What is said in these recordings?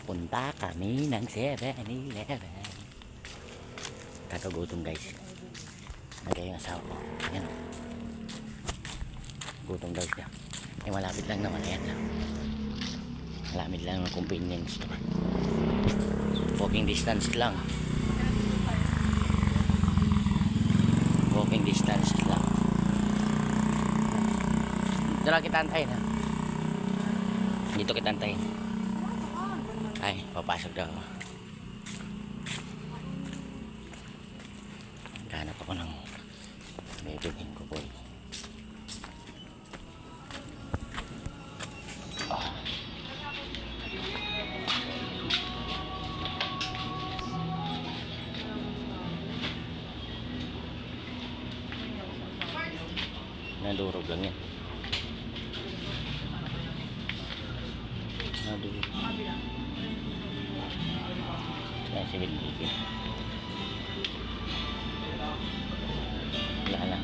Punta kami ng 7-Eleven. Kakagutom guys. Nagay yung asawa ko. Ayan o. Gutom daw siya. Eh malapit lang naman. Ayan lang. Malapit lang ng convenience store. Walking distance lang. Walking distance lang. Dito lang kita antayin ha. Dito kita antayin. Ay, papasok daw. Hanap ako ng bibilhin ko boy. Nadurog lang yan. Nadurog. Kaya sigit-sigit. Wala lang.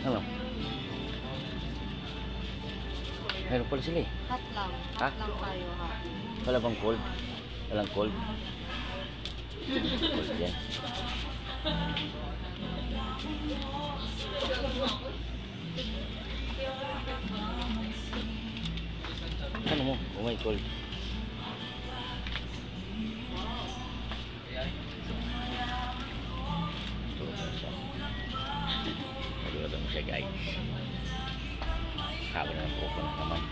Ano? Meron pala sila eh. Hot lang. Ha? Hot lang tayo, ha? Wala bang cold? Walang cold? Cold yan. Ano mo? Oh my cold. Nagulat mo siya guys. Haba na ng pupo na naman.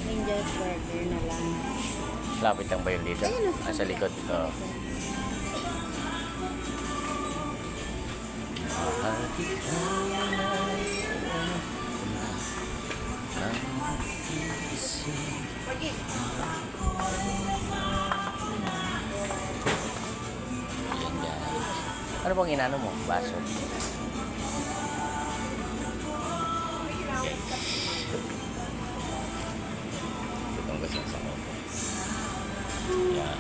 Angel burger na lang. Lapit lang ba yun dito? Nasa likod. Ano bang inano mo? Baso? Itong gasang sa mo. Yan.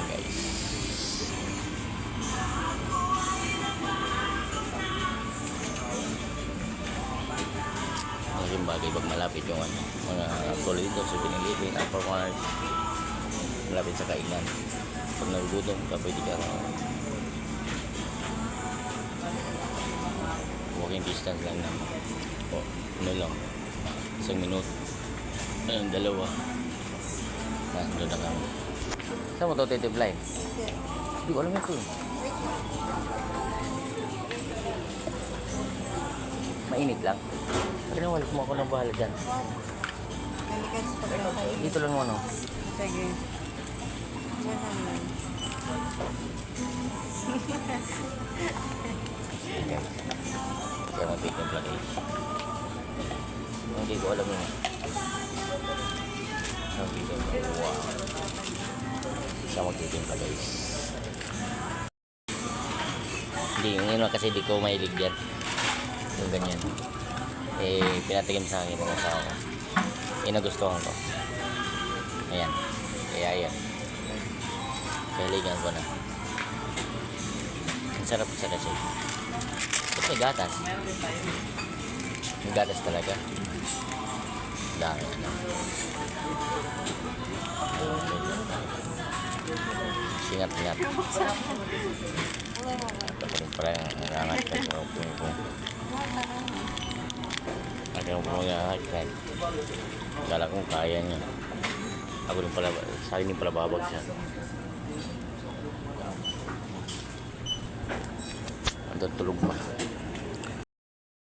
Guys. Malaking bagay pag malapit yung mga tulad dito sa Pinilipin, Uppermart, malapit sa kainan. Pag nagugutom ka, pwede ka walking distance lang naman. O, ano lang, 1 minuto. Ayun, 2. Doon na kami. Saan mo ito titiblay? Hindi ko alam ito. Mainit lang. Kinawal mo ako ng bahala dyan. Nalikas pa kayo kayo. Dito lang ano. Sige. Wala lang. Kaya magtitimpla guys. Hindi ko alam yun. Wow. Siya magtitimpla guys. Hindi, yun kasi di ko mahilig yan. Yung ganyan. Eh, pinatigim sa akin ng asawa ko. Eh, nagustuhan ko. Ayan. Kaya ayan. Kahiligan ko na. Ang sarap sa kasi. Ito may gatas. May gatas talaga. Dami na. Singat-singat. Ito pa rin pala yung nangangat ka sa upin ko. Ayaw ko mag-ahit. Kala kong kaya niya. Ako din pala, sa akin din pala babagsak. Ang tulog pa.